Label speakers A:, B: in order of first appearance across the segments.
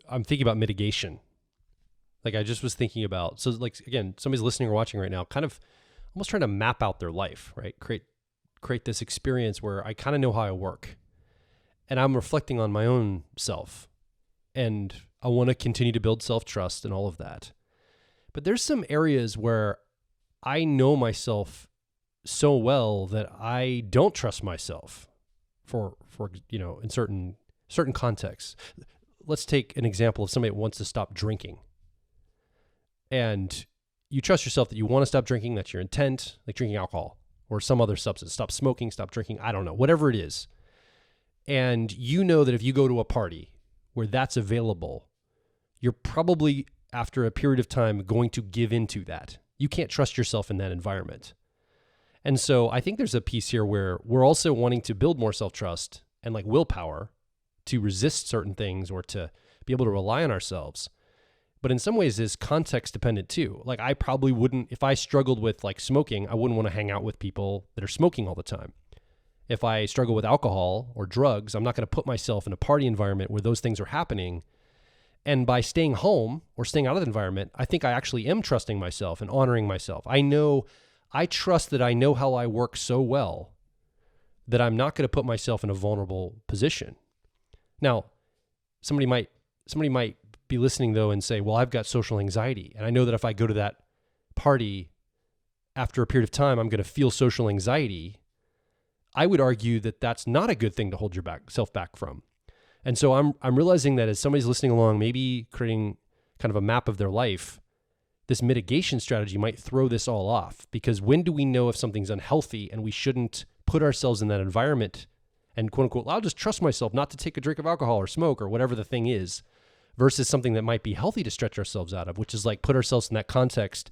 A: I'm thinking about mitigation. Like I just was thinking about, so like, again, somebody's listening or watching right now, kind of almost trying to map out their life, right? Create this experience where I kind of know how I work, and I'm reflecting on my own self, and I want to continue to build self-trust and all of that. But there's some areas where I know myself so well that I don't trust myself for in certain contexts. Let's take an example of somebody that wants to stop drinking. And you trust yourself that you want to stop drinking, that's your intent, like drinking alcohol or some other substance. Stop smoking, stop drinking, I don't know, whatever it is. And you know that if you go to a party where that's available, you're probably, after a period of time, going to give into that. You can't trust yourself in that environment. And so I think there's a piece here where we're also wanting to build more self-trust and like willpower to resist certain things or to be able to rely on ourselves. But in some ways is context dependent too. Like I probably wouldn't, if I struggled with like smoking, I wouldn't want to hang out with people that are smoking all the time. If I struggle with alcohol or drugs, I'm not going to put myself in a party environment where those things are happening. And by staying home or staying out of the environment, I think I actually am trusting myself and honoring myself. I trust that I know how I work so well that I'm not going to put myself in a vulnerable position. Now, somebody might be listening though and say, well, I've got social anxiety. And I know that if I go to that party after a period of time, I'm going to feel social anxiety. I would argue that that's not a good thing to hold yourself back from. And so I'm realizing that as somebody's listening along, maybe creating kind of a map of their life, this mitigation strategy might throw this all off. Because when do we know if something's unhealthy and we shouldn't put ourselves in that environment and quote unquote, I'll just trust myself not to take a drink of alcohol or smoke or whatever the thing is, versus something that might be healthy to stretch ourselves out of, which is like put ourselves in that context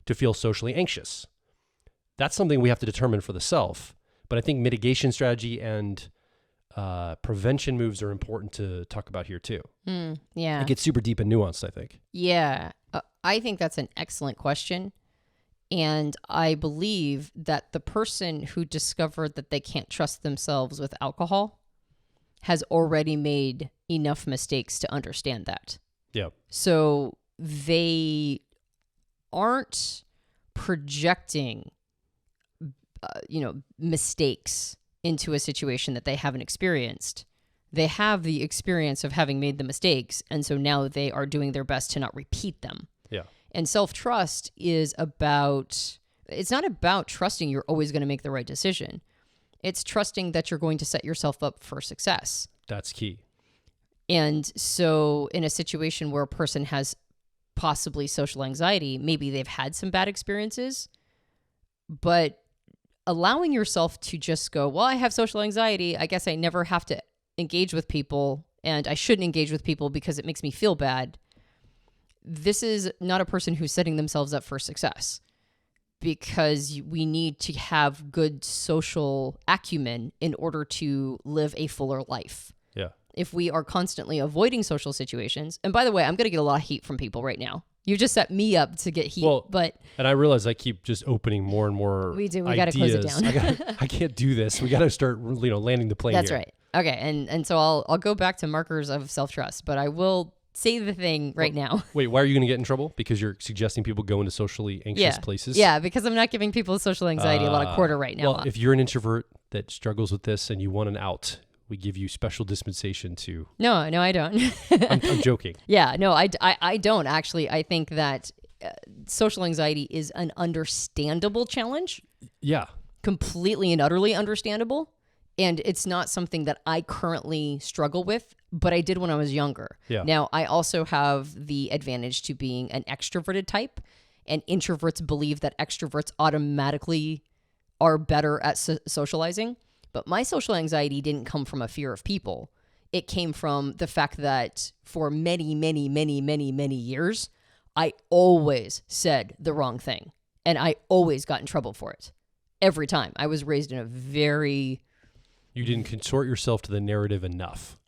A: to feel socially anxious. That's something we have to determine for the self. But I think mitigation strategy and prevention moves are important to talk about here too.
B: Yeah.
A: It gets super deep and nuanced, I think.
B: Yeah. I think that's an excellent question. And I believe that the person who discovered that they can't trust themselves with alcohol has already made enough mistakes to understand that.
A: Yeah.
B: So they aren't projecting, mistakes into a situation that they haven't experienced. They have the experience of having made the mistakes. And so now they are doing their best to not repeat them.
A: Yeah.
B: And self-trust is it's not about trusting you're always going to make the right decision. It's trusting that you're going to set yourself up for success.
A: That's key.
B: And so in a situation where a person has possibly social anxiety, maybe they've had some bad experiences, but allowing yourself to just go, well, I have social anxiety. I guess I never have to engage with people, and I shouldn't engage with people because it makes me feel bad. This is not a person who's setting themselves up for success, because we need to have good social acumen in order to live a fuller life.
A: Yeah.
B: If we are constantly avoiding social situations, and by the way, I'm going to get a lot of heat from people right now. You just set me up to get heat,
A: and I realize I keep just opening more and more.
B: We do. We got to close it down.
A: I can't do this. We got to start, landing the plane.
B: That's
A: here.
B: right. Okay, and so I'll go back to markers of self-trust, but I will say the thing right now.
A: Wait, why are you going to get in trouble? Because you're suggesting people go into socially anxious places?
B: Yeah, because I'm not giving people with social anxiety a lot of quarter right now.
A: Well, if you're an introvert that struggles with this and you want an out, we give you special dispensation to...
B: No, I don't.
A: I'm joking.
B: Yeah, no, I don't actually. I think that social anxiety is an understandable challenge.
A: Yeah.
B: Completely and utterly understandable. And it's not something that I currently struggle with, but I did when I was younger.
A: Yeah.
B: Now, I also have the advantage to being an extroverted type, and introverts believe that extroverts automatically are better at socializing. But my social anxiety didn't come from a fear of people. It came from the fact that for many, many, many, many, many years, I always said the wrong thing, and I always got in trouble for it. Every time. I was raised in a very...
A: You didn't contort yourself to the narrative enough.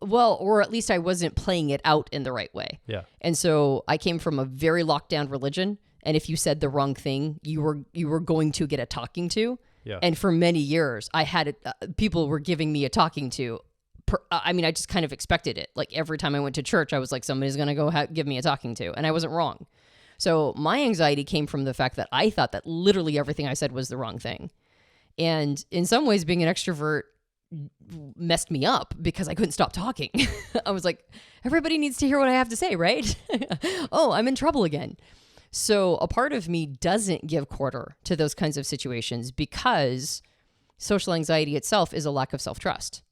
B: Well, or at least I wasn't playing it out in the right way.
A: Yeah.
B: And so I came from a very locked down religion, and if you said the wrong thing, you were going to get a talking to.
A: Yeah.
B: And for many years, I had people were giving me a talking to I mean, I just kind of expected it. Like every time I went to church, I was like, somebody's going to go give me a talking to. And I wasn't wrong. So my anxiety came from the fact that I thought that literally everything I said was the wrong thing. And in some ways, being an extrovert messed me up because I couldn't stop talking. I was like, everybody needs to hear what I have to say, right? Oh, I'm in trouble again. So a part of me doesn't give quarter to those kinds of situations because social anxiety itself is a lack of self-trust.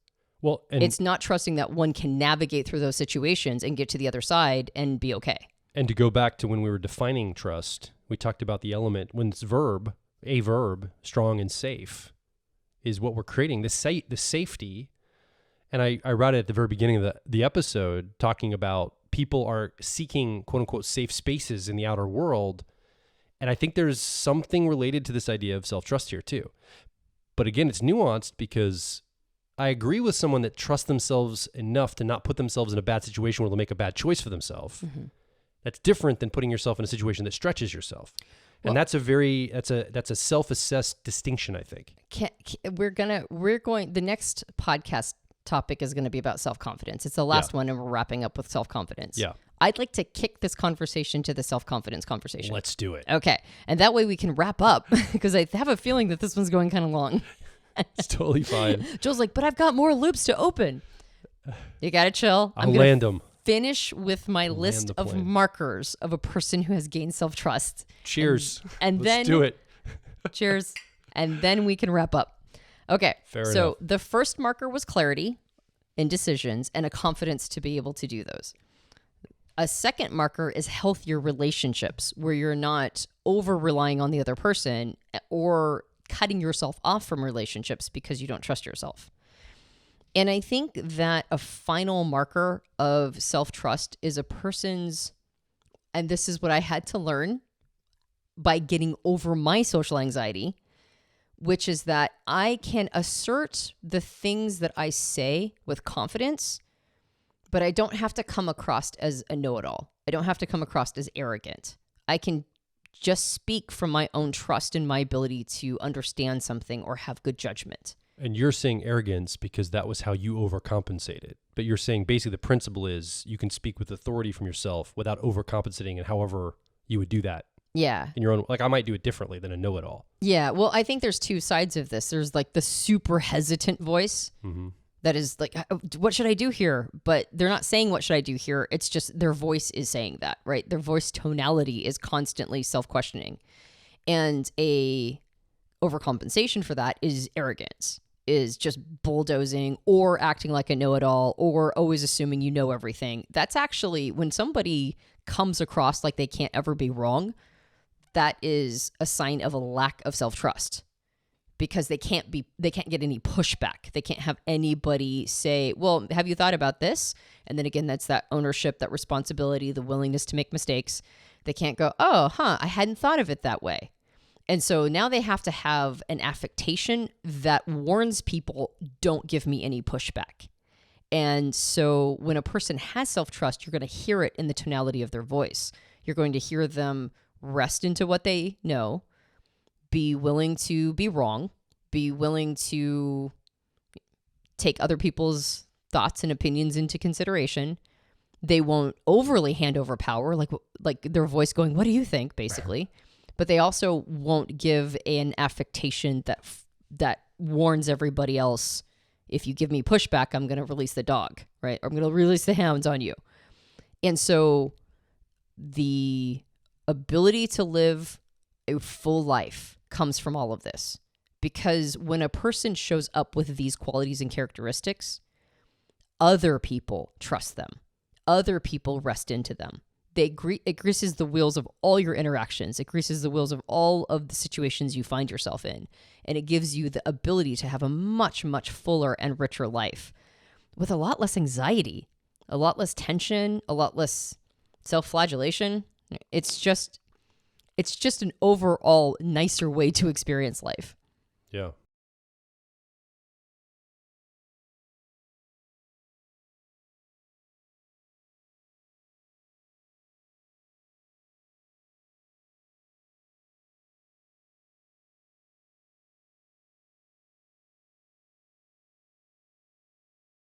A: Well, and
B: It's not trusting that one can navigate through those situations and get to the other side and be okay.
A: And to go back to when we were defining trust, we talked about the element when it's a verb, strong and safe, is what we're creating, the safety. And I read it at the very beginning of the episode talking about people are seeking quote unquote safe spaces in the outer world. And I think there's something related to this idea of self-trust here too. But again, it's nuanced because I agree with someone that trusts themselves enough to not put themselves in a bad situation where they'll make a bad choice for themselves. Mm-hmm. That's different than putting yourself in a situation that stretches yourself. And that's a self-assessed distinction, I think. The next podcast topic is going to be about self-confidence. It's the last one, and we're wrapping up with self-confidence. Yeah.
B: I'd like to kick this conversation to the self-confidence conversation.
A: Let's do it.
B: Okay. And that way we can wrap up because I have a feeling that this one's going kind of long.
A: It's totally fine.
B: Joel's like, but I've got more loops to open. You got to chill.
A: I'll land them.
B: Finish with my list of markers of a person who has gained self-trust.
A: Cheers.
B: And
A: Let's
B: then
A: do it.
B: Cheers. And then we can wrap up. Okay.
A: Fair
B: so
A: enough.
B: The first marker was clarity in decisions and a confidence to be able to do those. A second marker is healthier relationships where you're not over relying on the other person or cutting yourself off from relationships because you don't trust yourself. And I think that a final marker of self-trust is a person's, and this is what I had to learn by getting over my social anxiety, which is that I can assert the things that I say with confidence, but I don't have to come across as a know-it-all. I don't have to come across as arrogant. I can just speak from my own trust in my ability to understand something or have good judgment.
A: And you're saying arrogance because that was how you overcompensated. But you're saying basically the principle is you can speak with authority from yourself without overcompensating and however you would do that.
B: Yeah.
A: In your own, like I might do it differently than a know-it-all.
B: Yeah. Well, I think there's two sides of this. There's like the super hesitant voice that is like, what should I do here? But they're not saying what should I do here. It's just their voice is saying that, right? Their voice tonality is constantly self-questioning. And a overcompensation for that is arrogance, is just bulldozing or acting like a know-it-all or always assuming you know everything. That's actually when somebody comes across like they can't ever be wrong, that is a sign of a lack of self-trust because they can't get any pushback. They can't have anybody say, well, have you thought about this? And then again, that's that ownership, that responsibility, the willingness to make mistakes. They can't go, I hadn't thought of it that way. And so now they have to have an affectation that warns people, don't give me any pushback. And so when a person has self-trust, you're going to hear it in the tonality of their voice. You're going to hear them rest into what they know, be willing to be wrong, be willing to take other people's thoughts and opinions into consideration. They won't overly hand over power, like their voice going, what do you think, basically? But they also won't give an affectation that warns everybody else, if you give me pushback, I'm going to release the dog, right? Or I'm going to release the hounds on you. And so the ability to live a full life comes from all of this. Because when a person shows up with these qualities and characteristics, other people trust them. Other people rest into them. It greases the wheels of all your interactions. It greases the wheels of all of the situations you find yourself in. And it gives you the ability to have a much, much fuller and richer life with a lot less anxiety, a lot less tension, a lot less self-flagellation. It's just an overall nicer way to experience life.
A: Yeah.